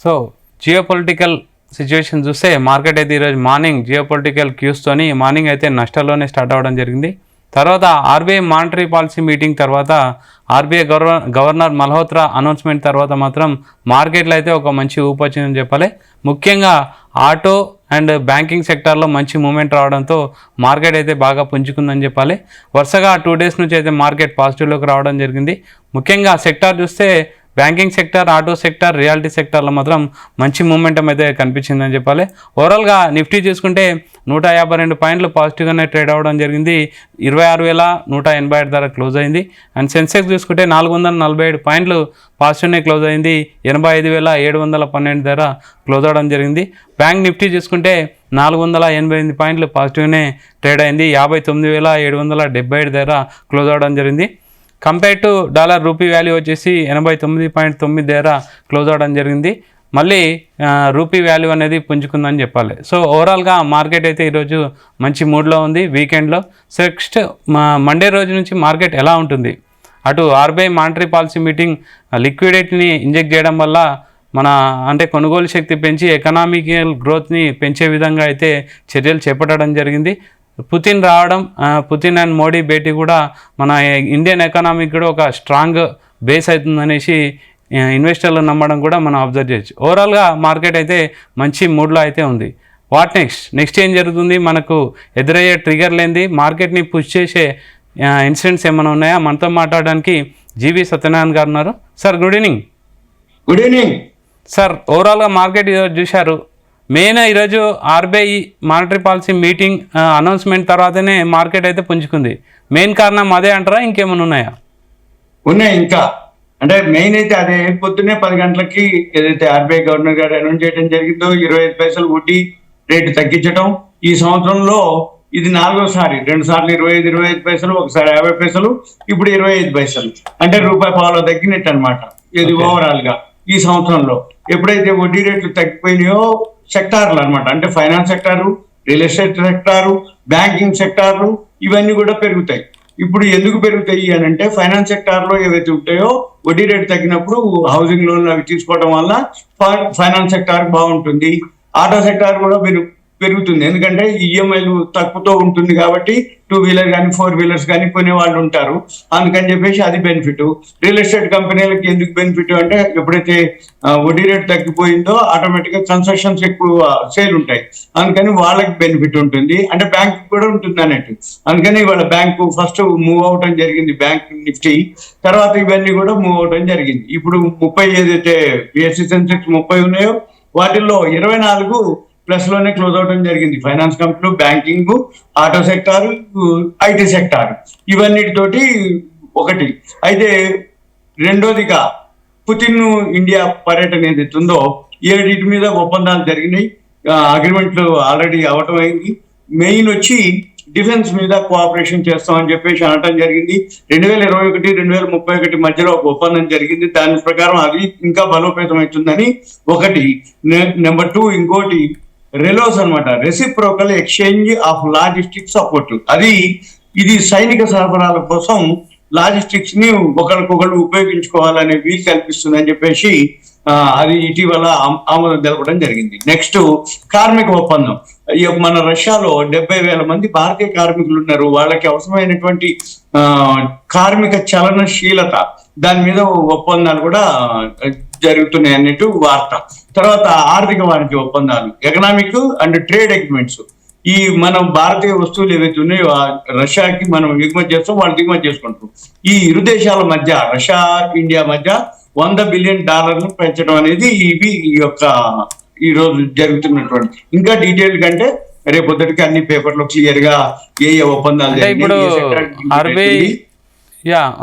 So geopolitical situation చూస్తే market అయితే ఈరోజు మార్నింగ్ జియోపొలిటికల్ క్యూస్తోని మార్నింగ్ అయితే నష్టాల్లోనే స్టార్ట్ అవ్వడం జరిగింది. తర్వాత ఆర్బీఐ మానిటరీ పాలసీ మీటింగ్ తర్వాత ఆర్బీఐ గవర్నర్ మల్హోత్రా అనౌన్స్మెంట్ తర్వాత మాత్రం మార్కెట్లో అయితే ఒక మంచి ఊపు వచ్చిందని చెప్పాలి. ముఖ్యంగా ఆటో అండ్ బ్యాంకింగ్ సెక్టార్లో మంచి మూమెంట్ రావడంతో మార్కెట్ అయితే బాగా పుంజుకుందని చెప్పాలి. వరుసగా 2 డేస్ నుంచి అయితే మార్కెట్ పాజిటివ్లోకి రావడం జరిగింది. ముఖ్యంగా సెక్టార్ చూస్తే banking sector, auto sector, reality సెక్టార్లో మాత్రం మంచి మూమెంటం అయితే కనిపించిందని చెప్పాలి. ఓవరాల్గా నిఫ్టీ చూసుకుంటే 152 పాయింట్లు పాజిటివ్గానే ట్రేడ్ అవ్వడం జరిగింది. 26,187 ధర క్లోజ్ అయింది. అండ్ సెన్సెక్స్ చూసుకుంటే 447 పాయింట్లు పాజిటివ్నే క్లోజ్ అయింది. 85,712 ధర క్లోజ్ అవ్వడం జరిగింది. బ్యాంక్ నిఫ్టీ చూసుకుంటే 488 పాయింట్లు పాజిటివ్నే ట్రేడ్ అయింది. 59,777 ధర క్లోజ్ అవ్వడం జరిగింది. Compare to dollar rupee value వచ్చేసి 89.9 దగ్గర క్లోజ్ అవడం జరిగింది. మళ్ళీ రూపీ వాల్యూ అనేది పుంజుకుందని చెప్పాలి. సో ఓవరాల్గా మార్కెట్ అయితే ఈరోజు మంచి మూడ్లో ఉంది వీకెండ్లో. సో నెక్స్ట్ మండే రోజు నుంచి మార్కెట్ ఎలా ఉంటుంది, అటు ఆర్బీఐ మానిటరీ పాలసీ మీటింగ్ లిక్విడిటీని ఇంజెక్ట్ చేయడం వల్ల అంటే కొనుగోలు శక్తి పెంచి ఎకనామికల్ గ్రోత్ని పెంచే విధంగా అయితే చర్యలు చేపట్టడం జరిగింది. పుతిన్ అండ్ మోడీ భేటీ కూడా మన ఇండియన్ ఎకానమీకి కూడా ఒక స్ట్రాంగ్ బేస్ అవుతుందనేసి ఇన్వెస్టర్లు నమ్మడం కూడా మనం అబ్జర్వ్ చేయొచ్చు. ఓవరాల్గా మార్కెట్ అయితే మంచి మూడ్లో అయితే ఉంది. వాట్ నెక్స్ట్ ఏం జరుగుతుంది, మనకు ఎదురయ్యే ట్రిగర్ లేనిది మార్కెట్ని పుష్ చేసే ఇన్సిడెంట్స్ ఏమైనా ఉన్నాయా? మనతో మాట్లాడడానికి జీవి సత్యనారాయణ గారు ఉన్నారు. Sir good evening. Good evening sir. ఓవరాల్గా మార్కెట్ ఈరోజు చూశారు, మెయిన్ ఈరోజు RBI monetary policy meeting announcement తర్వాతనే మార్కెట్ అయితే పుంజుకుంది. మెయిన్ కారణం అదే అంటారా, ఇంకేమైనా ఉన్నాయా? ఉన్నాయి ఇంకా. అంటే మెయిన్ అయితే అదే. పొద్దున్నే 10 గంటలకి ఏదైతే ఆర్బీఐ గవర్నర్ గారు అనౌన్స్ చేయడం జరిగిందో 25 పైసలు వడ్డీ రేటు తగ్గించడం. ఈ సంవత్సరంలో ఇది 4వసారి, 2 సార్లు 25 పైసలు, ఒకసారి 50 పైసలు, ఇప్పుడు 25 పైసలు, అంటే ₹1 తగ్గినట్టు అనమాట. ఇది ఓవరాల్ గా ఈ సంవత్సరంలో ఎప్పుడైతే వడ్డీ రేట్లు తగ్గిపోయినాయో సెక్టార్లు అనమాట, అంటే finance sector, real estate sector, banking సెక్టార్లు ఇవన్నీ కూడా పెరుగుతాయి. ఇప్పుడు ఎందుకు పెరుగుతాయి అని అంటే ఫైనాన్స్ సెక్టార్ లో ఏవైతే ఉంటాయో వడ్డీ రేటు తగ్గినప్పుడు హౌసింగ్ లోన్లు అవి తీసుకోవడం వల్ల ఫైనాన్స్ సెక్టార్ బాగుంటుంది. ఆటో సెక్టార్ కూడా పెరుగుతుంది, ఎందుకంటే ఈఎంఐలు తక్కువతో ఉంటుంది కాబట్టి 2 వీలర్ కానీ 4 వీలర్స్ కానీ కొనే వాళ్ళు ఉంటారు. అందుకని చెప్పేసి అది బెనిఫిట్. రియల్ ఎస్టేట్ కంపెనీలకి ఎందుకు బెనిఫిట్ అంటే ఎప్పుడైతే వడ్డీ రేటు తగ్గిపోయిందో ఆటోమేటిక్ గా కన్స్ట్రక్షన్స్ ఎక్కువ సేల్ ఉంటాయి, అందుకని వాళ్ళకి బెనిఫిట్ ఉంటుంది. అంటే బ్యాంక్ కూడా ఉంటుంది అన్నట్టు. అందుకని వాళ్ళ బ్యాంకు ఫస్ట్ మూవ్ అవటం జరిగింది, బ్యాంక్ నిఫ్టీ. తర్వాత ఇవన్నీ కూడా మూవ్ అవటం జరిగింది. ఇప్పుడు 30 ఏదైతే బిఎస్సి సెన్సెక్స్ 30 ఉన్నాయో వాటిల్లో 24 ప్లస్ లోనే క్లోజ్ అవడం జరిగింది. ఫైనాన్స్ కంపెనీలు, banking, auto sector, IT sector ఇవన్నిటితోటి ఒకటి. అయితే రెండోదిగా పుతిన్ ఇండియా పర్యటన ఏదైతే ఉందో 7 మీద ఒప్పందాలు జరిగినాయి, అగ్రిమెంట్లు ఆల్రెడీ అవటం అయింది. మెయిన్ వచ్చి డిఫెన్స్ మీద కోఆపరేషన్ చేస్తామని చెప్పేసి అనటం జరిగింది. 2021-2031 మధ్యలో ఒక ఒప్పందం జరిగింది. దాని ప్రకారం అది ఇంకా బలోపేతం అవుతుందని ఒకటి. నెంబర్ 2 ఇంకోటి రెలోస్ అనమాట, reciprocal exchange of logistic support. ఇది సైనిక సరఫరాల కోసం లాజిస్టిక్స్ ని ఒకరికొకరు ఉపయోగించుకోవాలనే వీలు కల్పిస్తుంది అని చెప్పేసి అది ఇటీవల ఆమోదం తెలపడం జరిగింది. నెక్స్ట్ కార్మిక ఒప్పందం. మన రష్యాలో 70,000 మంది భారతీయ కార్మికులు ఉన్నారు. వాళ్ళకి అవసరమైనటువంటి కార్మిక చలనశీలత దాని మీద ఒప్పందాలు కూడా జరుగుతున్నాయి అన్నట్టు వార్త. తర్వాత ఆర్థిక వాణిజ్య ఒప్పందాలు, ఎకనామిక్ అండ్ ట్రేడ్ అగ్రిమెంట్స్. ఈ మనం భారతీయ వస్తువులు ఏవైతే ఉన్నాయో రష్యాకి మనం ఎగుమతి చేస్తాం, వాళ్ళు దిగుమతి చేసుకుంటాం. ఈ ఇరు దేశాల మధ్య, రష్యా ఇండియా మధ్య $100 బిలియన్ పెంచడం అనేది ఈ రోజు జరుగుతున్నటువంటి. ఇంకా డీటెయిల్ కంటే రేపొద్దుటికి అన్ని పేపర్లో క్లియర్ గా ఏ ఒప్పందాలు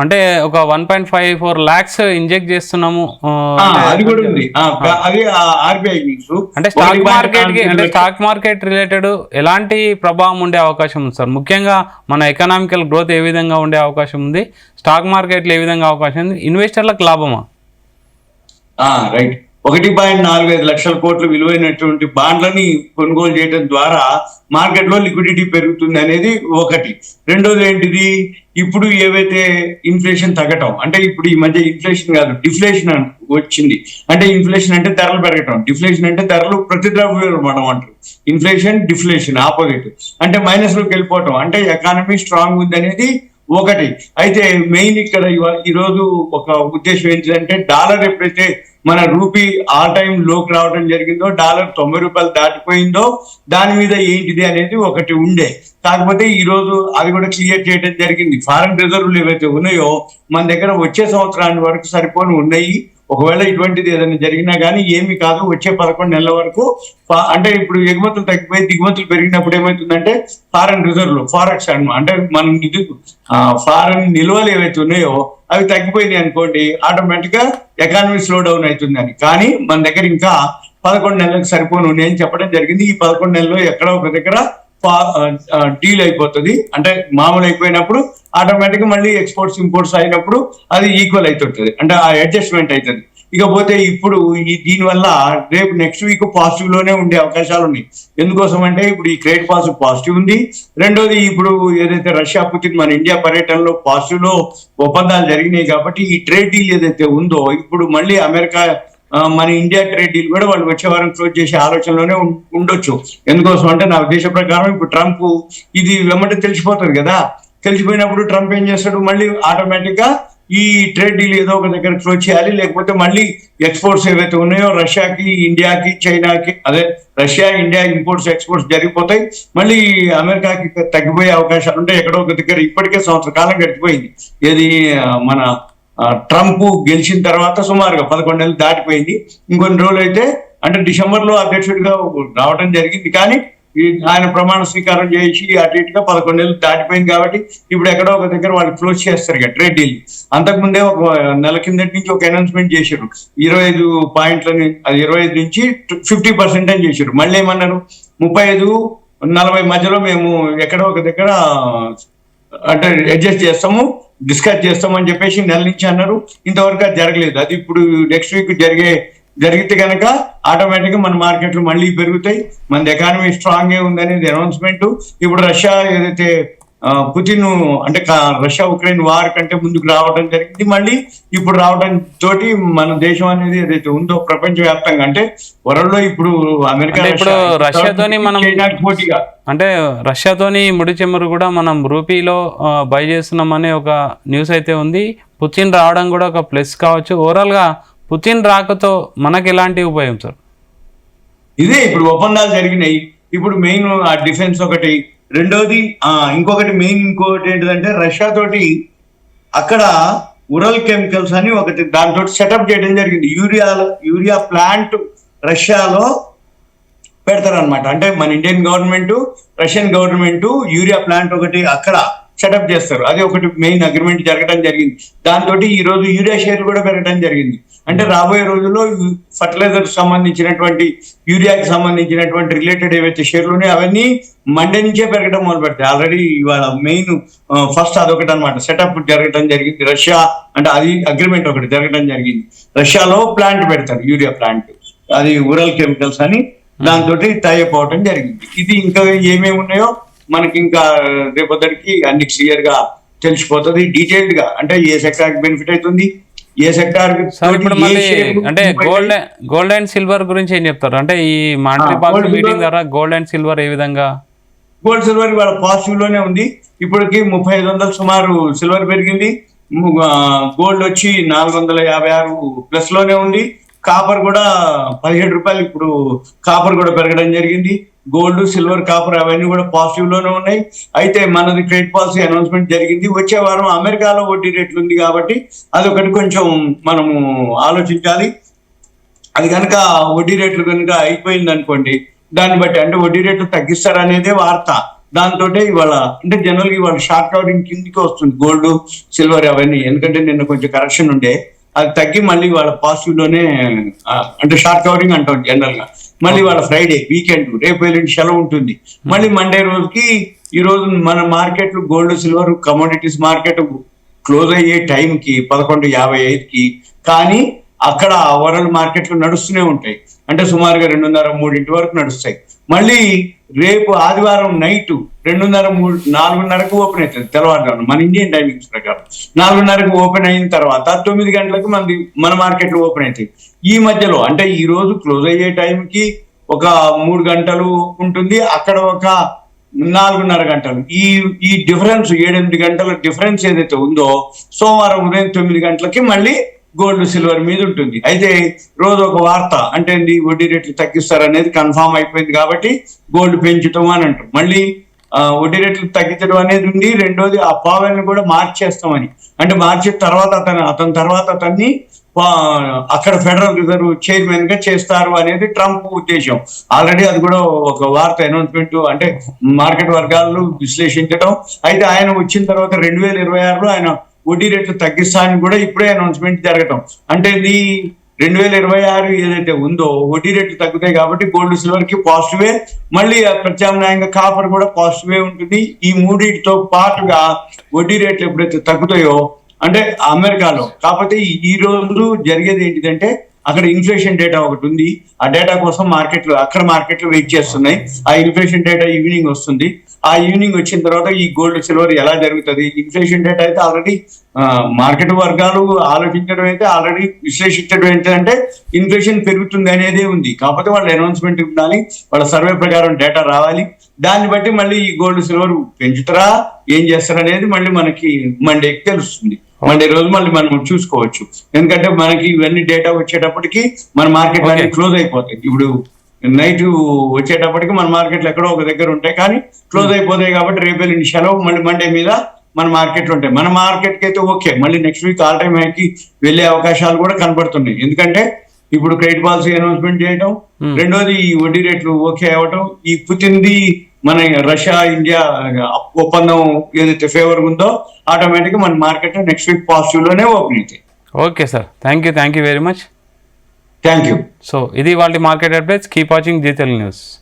అంటే ఒక 1.54 lakhs ఇంజెక్ట్ చేస్తున్నాము. అది కూడా ఉంది. అది ఆర్బీఐ న్యూస్. అంటే స్టాక్ మార్కెట్ రిలేటెడ్ ఎలాంటి ప్రభావం ఉండే అవకాశం ఉంది సార్? ముఖ్యంగా మన ఎకనామికల్ గ్రోత్ ఏ విధంగా ఉండే అవకాశం ఉంది, స్టాక్ మార్కెట్లో ఏ విధంగా అవకాశం ఉంది, ఇన్వెస్టర్లకు లాభమా? రైట్. 1.45 లక్షల కోట్ల విలువైనటువంటి బాండ్లని కొనుగోలు చేయడం ద్వారా మార్కెట్లో లిక్విడిటీ పెరుగుతుంది అనేది ఒకటి. రెండోది ఏంటిది, ఇప్పుడు ఏవైతే ఇన్ఫ్లేషన్ తగ్గటం, అంటే ఇప్పుడు ఈ మధ్య ఇన్ఫ్లేషన్ కాదు డిఫ్లేషన్ వచ్చింది. అంటే ఇన్ఫ్లేషన్ అంటే ధరలు పెరగటం, డిఫ్లేషన్ అంటే ధరలు ప్రతిద్రవ్యమడం అంటారు. ఇన్ఫ్లేషన్ డిఫ్లేషన్ ఆపోజిట్, అంటే మైనస్ లోకి వెళ్ళిపోవటం, అంటే ఎకానమీ స్ట్రాంగ్ ఉంది అనేది ఒకటి. అయితే మెయిన్ ఇక్కడ ఈ రోజు ఒక ఉద్దేశం ఏంటంటే, డాలర్ ఎప్పుడైతే మన రూపీ ఆల్ టైమ్ లోకి రావడం జరిగిందో, డాలర్ 90 రూపాయలు దాటిపోయిందో, దాని మీద ఏంటిది అనేది ఒకటి ఉండే. కాకపోతే ఈ రోజు అది కూడా క్లియర్ చేయడం జరిగింది. ఫారెన్ రిజర్వులు ఏవైతే ఉన్నాయో మన దగ్గర వచ్చే సంవత్సరానికి వరకు సరిపోని ఉన్నాయి. ఒకవేళ ఇటువంటిది ఏదైనా జరిగినా కానీ ఏమి కాదు, వచ్చే 11 నెలల వరకు. అంటే ఇప్పుడు ఎగుమతులు తగ్గిపోయి దిగుమతులు పెరిగినప్పుడు ఏమవుతుందంటే, ఫారెన్ రిజర్వ్లు ఫారెక్స్ అన్నమాట, అంటే మన ఫారెన్ నిల్వలు ఏవైతే ఉన్నాయో అవి తగ్గిపోయినాయి అనుకోండి, ఆటోమేటిక్ గా ఎకానమీ స్లో డౌన్ అవుతుందని. కానీ మన దగ్గర ఇంకా 11 నెలలకు సరిపోను నేను చెప్పడం జరిగింది. ఈ 11 నెలల్లో ఎక్కడో ఒక దగ్గర డీల్ అయిపోతుంది. అంటే మామూలు అయిపోయినప్పుడు ఆటోమేటిక్ మళ్ళీ ఎక్స్పోర్ట్స్ ఇంపోర్ట్స్ అయినప్పుడు అది ఈక్వల్ అవుతుంటది, అంటే ఆ అడ్జస్ట్మెంట్ అవుతుంది. ఇకపోతే ఇప్పుడు దీనివల్ల రేపు నెక్స్ట్ వీక్ పాజిటివ్ లోనే ఉండే అవకాశాలు ఉన్నాయి. ఎందుకోసం అంటే ఇప్పుడు ఈ క్రెడిట్ పాజిటివ్ ఉంది. రెండోది, ఇప్పుడు ఏదైతే రష్యా పుతిన్ మన ఇండియా పర్యటనలో పాజిటివ్ లో ఒప్పందాలు జరిగినాయి కాబట్టి ఈ ట్రేడ్ డీల్ ఏదైతే ఉందో, ఇప్పుడు మళ్ళీ అమెరికా మన ఇండియా ట్రేడ్ డీల్ కూడా వాళ్ళు వచ్చే వారం క్లోజ్ చేసే ఆలోచనలోనే ఉండొచ్చు. ఎందుకోసం అంటే నా ఉద్దేశ ప్రకారం ఇప్పుడు ట్రంప్ ఇది వెంబడి తెలిసిపోతుంది కదా, తెలిసిపోయినప్పుడు ట్రంప్ ఏం చేస్తాడు, మళ్ళీ ఆటోమేటిక్ గా ఈ ట్రేడ్ డీల్ ఏదో ఒక దగ్గర క్లోజ్ చేయాలి. లేకపోతే మళ్ళీ ఎక్స్పోర్ట్స్ ఏవైతే ఉన్నాయో రష్యాకి, ఇండియాకి, చైనాకి, అదే రష్యా ఇండియా ఇంపోర్ట్స్ ఎక్స్పోర్ట్స్ జరిగిపోతాయి. మళ్ళీ అమెరికాకి తగ్గిపోయే అవకాశాలు ఉంటాయి. ఎక్కడో ఒక దగ్గర ఇప్పటికే సంవత్సర కాలం గడిచిపోయింది. ఏది మన ట్రంప్ గెలిచిన తర్వాత సుమారుగా 11 నెలలు దాటిపోయింది. ఇంకొన్ని రోజులు అయితే, అంటే డిసెంబర్ లో అధ్యక్షుడిగా రావడం జరిగింది, కానీ ఆయన ప్రమాణ స్వీకారం చేసి అటు ఇటుగా 11 నెలలు దాటిపోయింది. కాబట్టి ఇప్పుడు ఎక్కడో ఒక దగ్గర వాళ్ళు క్లోజ్ చేస్తారు ఇక ట్రేడ్ డీల్. అంతకుముందే ఒక నెల కిందటి నుంచి ఒక అనౌన్స్మెంట్ చేశారు, 25 పాయింట్లని, అది 25 నుంచి 50% అని చేశారు. మళ్ళీ ఏమన్నారు, 35-40 మధ్యలో మేము ఎక్కడో ఒక దగ్గర అంటే అడ్జస్ట్ చేస్తాము, డిస్కస్ చేస్తామని చెప్పేసి నెల నుంచి అన్నారు. ఇంతవరకు అది జరగలేదు. అది ఇప్పుడు నెక్స్ట్ వీక్ జరిగితే కనుక ఆటోమేటిక్ గా మన మార్కెట్లు మళ్ళీ పెరుగుతాయి. మన ఎకానమీ స్ట్రాంగ్ ఏ ఉందనేది అనౌన్స్మెంట్. ఇప్పుడు రష్యా ఏదైతే పుతిన్ అంటే రష్యా ఉక్రెయిన్ వార్ కంటే ముందుకు రావడం జరిగింది. మళ్ళీ ఇప్పుడు రావడం తోటి మన దేశం అనేది ఏదైతే ఉందో ప్రపంచవ్యాప్తంగా, అంటే వరల్డ్ లో ఇప్పుడు అమెరికా, ఇప్పుడు రష్యాతోని మనం పోటీగా, అంటే రష్యాతోని ముడి చెమ్మరు కూడా మనం రూపీలో బై చేస్తున్నామనే ఒక న్యూస్ అయితే ఉంది. పుతిన్ రావడం కూడా ఒక ప్లస్ కావచ్చు. ఓవరాల్ గా పుతిన్ రాకతో మనకి ఎలాంటి ఉపయోగం సార్? ఇదే ఇప్పుడు ఒప్పందాలు జరిగినాయి. ఇప్పుడు మెయిన్ ఆ డిఫెన్స్ ఒకటి, రెండోది ఇంకొకటి మెయిన్ ఇంకోటి ఏంటిదంటే, రష్యా తోటి అక్కడ ఉరల్ కెమికల్స్ అని ఒకటి దాంతో సెటప్ చేయడం జరిగింది. యూరియా ప్లాంట్ రష్యాలో పెడతారనమాట. అంటే మన Indian government, Russian government urea plant ఒకటి అక్కడ సెటప్ చేస్తారు. అది ఒకటి మెయిన్ అగ్రిమెంట్ జరగడం జరిగింది. దాంతో ఈ రోజు యూరియా షేర్ కూడా పెరగడం జరిగింది. అంటే రాబోయే రోజుల్లో ఫర్టిలైజర్ సంబంధించినటువంటి, యూరియాకి సంబంధించినటువంటి రిలేటెడ్ ఏవైతే షేర్లు ఉన్నాయో అవన్నీ మండే నుంచే పెరగడం మొదలు పెడతాయి. ఆల్రెడీ ఇవాళ మెయిన్ ఫస్ట్ అదొకటి అనమాట సెటప్ జరగడం జరిగింది. రష్యా అంటే అది అగ్రిమెంట్ ఒకటి జరగడం జరిగింది. రష్యాలో ప్లాంట్ పెడతారు, యూరియా ప్లాంట్, అది ఉరల్ కెమికల్స్ అని, దాంతో టైప్ అవడం జరిగింది. ఇది ఇంకా ఏమేమి ఉన్నాయో మనకి ఇంకా రేపొద్దరికి అన్ని క్లియర్ గా తెలిసిపోతుంది డీటెయిల్డ్ గా. అంటే ఏ సెక్టార్ కి బెనిఫిట్ అవుతుంది, ఏ సెక్టార్ అంటే గోల్డ్ అండ్ సిల్వర్ గురించి ఏం చెప్తారు? అంటే ఈ మానిటరీ పాలసీ మీటింగ్ ద్వారా గోల్డ్ అండ్ సిల్వర్ ఏ విధంగా? గోల్డ్ సిల్వర్ వాళ్ళ పాజిటివ్ లోనే ఉంది. ఇప్పటికి 3500 సుమారు సిల్వర్ పెరిగింది. గోల్డ్ వచ్చి 456 ప్లస్ లోనే ఉంది. కాపర్ కూడా 17 రూపాయలు ఇప్పుడు కాపర్ కూడా పెరగడం జరిగింది. గోల్డ్, సిల్వర్, కాపర్ అవన్నీ కూడా పాజిటివ్ లోనే ఉన్నాయి. అయితే మనది క్రెడిట్ పాలసీ అనౌన్స్మెంట్ జరిగింది. వచ్చే వారం అమెరికాలో వడ్డీ రేట్లు ఉంది కాబట్టి అదొకటి కొంచెం మనము ఆలోచించాలి. అది కనుక వడ్డీ రేట్లు కనుక అయిపోయింది అనుకోండి, దాన్ని బట్టి అంటే వడ్డీ రేట్లు తగ్గిస్తారనేదే వార్త. దాంతో ఇవాళ అంటే జనరల్గా ఇవాళ షార్ట్ కవరింగ్ కిందికి వస్తుంది గోల్డ్, సిల్వర్ అవన్నీ. ఎందుకంటే నిన్న కొంచెం కరెక్షన్ ఉండే, అది తగ్గి మళ్ళీ వాళ్ళ పాజిటివ్ లోనే, అంటే షార్ట్ కవరింగ్ అంటాం జనరల్ గా. మళ్ళీ వాళ్ళ ఫ్రైడే వీకెండ్, రేపు ఎల్లుండి సెలవు ఉంటుంది. మళ్ళీ మండే రోజుకి ఈ రోజు మన మార్కెట్లు gold, silver, commodities market close అయ్యే టైంకి 11:55కి, కానీ అక్కడ వరల్డ్ మార్కెట్లు నడుస్తూనే ఉంటాయి. అంటే సుమారుగా 2:30-3 వరకు నడుస్తాయి. మళ్ళీ రేపు ఆదివారం నైట్ 2:30-4:30కు ఓపెన్ అవుతుంది తెల్లవారుజామున మన ఇండియన్ టైమింగ్స్ ప్రకారం. 4:30కు ఓపెన్ అయిన తర్వాత 9 గంటలకు మన మార్కెట్లు ఓపెన్ అవుతాయి. ఈ మధ్యలో అంటే ఈ రోజు క్లోజ్ అయ్యే టైంకి ఒక 3 గంటలు ఉంటుంది, అక్కడ ఒక 4:30 గంటలు. ఈ డిఫరెన్స్ 7-8 గంటల డిఫరెన్స్ ఏదైతే ఉందో సోమవారం ఉదయం 9 గంటలకి మళ్ళీ గోల్డ్ సిల్వర్ మీద ఉంటుంది. అయితే రోజు ఒక వార్త అంటే వడ్డీ రేట్లు తగ్గిస్తారు అనేది కన్ఫామ్ అయిపోయింది కాబట్టి గోల్డ్ పెంచుతాం అని అంటారు. మళ్ళీ వడ్డీ రేట్లు తగ్గించడం అనేది ఉంది. రెండోది ఆ పావెల్ని కూడా మార్చేస్తామని, అంటే మార్చిన తర్వాత అతని తర్వాత అతన్ని అక్కడ ఫెడరల్ రిజర్వ్ చైర్మన్ గా చేస్తారు అనేది ట్రంప్ ఉద్దేశం. ఆల్రెడీ అది కూడా ఒక వార్త అనౌన్స్మెంట్ అంటే మార్కెట్ వర్గాలను విశ్లేషించడం. అయితే ఆయన వచ్చిన తర్వాత 2026లో ఆయన వడ్డీ రేట్లు తగ్గిస్తానని కూడా ఇప్పుడే అనౌన్స్మెంట్ జరగటం. అంటే ఇది 2026 ఏదైతే ఉందో వడ్డీ రేట్లు తగ్గుతాయి కాబట్టి గోల్డ్ సిల్వర్ కి పాజిటివే, మళ్ళీ ప్రత్యామ్నాయంగా కాపర్ కూడా పాజిటివే ఉంటుంది. ఈ మూడింటితో పాటుగా వడ్డీ రేట్లు ఎప్పుడైతే తగ్గుతాయో అంటే అమెరికాలో, కాకపోతే ఈ రోజు జరిగేది ఏంటిదంటే అక్కడ ఇన్ఫ్లేషన్ డేటా ఒకటి ఉంది. ఆ డేటా కోసం అక్కడ మార్కెట్లు వెయిట్ చేస్తున్నాయి. ఆ ఇన్ఫ్లేషన్ డేటా ఈవినింగ్ వస్తుంది. ఆ ఈవినింగ్ వచ్చిన తర్వాత ఈ గోల్డ్ సిల్వర్ ఎలా జరుగుతుంది, ఇన్ఫ్లేషన్ డేటా అయితే ఆల్రెడీ మార్కెట్ వర్గాలు ఆలోచించడం అయితే ఆల్రెడీ విశ్లేషించడం ఏంటంటే ఇన్ఫ్లేషన్ పెరుగుతుంది అనేదే ఉంది. కాకపోతే వాళ్ళ అనౌన్స్మెంట్ ఉండాలి, వాళ్ళ సర్వే ప్రకారం డేటా రావాలి. దాన్ని బట్టి మళ్ళీ ఈ గోల్డ్ సిల్వర్ పెంచుతారా ఏం చేస్తారా అనేది మళ్ళీ మనకి మండేకి తెలుస్తుంది. మండే రోజు మళ్ళీ మనం చూసుకోవచ్చు. ఎందుకంటే మనకి ఇవన్నీ డేటా వచ్చేటప్పటికి మన మార్కెట్ అన్ని క్లోజ్ అయిపోతాయి. ఇప్పుడు నైట్ వచ్చేటప్పటికి మన మార్కెట్లు ఎక్కడో ఒక దగ్గర ఉంటాయి కానీ క్లోజ్ అయిపోతాయి కాబట్టి రేపు సెలవు మళ్ళీ మండే మీద మన మార్కెట్లు ఉంటాయి. మన మార్కెట్ కి అయితే ఓకే, మళ్ళీ నెక్స్ట్ వీక్ ఆల్ టైమ్ హైకి వెళ్ళే అవకాశాలు కూడా కనబడుతున్నాయి. ఎందుకంటే ఇప్పుడు క్రెడిట్ పాలసీ అనౌన్స్మెంట్ చేయడం, రెండోది ఈ వడ్డీ రేట్లు ఓకే అవ్వటం, ఈ పుతిన్ది మన రష్యా ఇండియా ఒప్పందం ఏదైతే ఫేవర్ ఉందో ఆటోమేటిక్ మన మార్కెట్ నెక్స్ట్ వీక్ పాజిటివ్ లోనే ఓపెన్ అవుతాయి. Okay sir, thank you very much. Thank you. So ఇది వాళ్ళ market updates. Keep watching Zee Telugu news.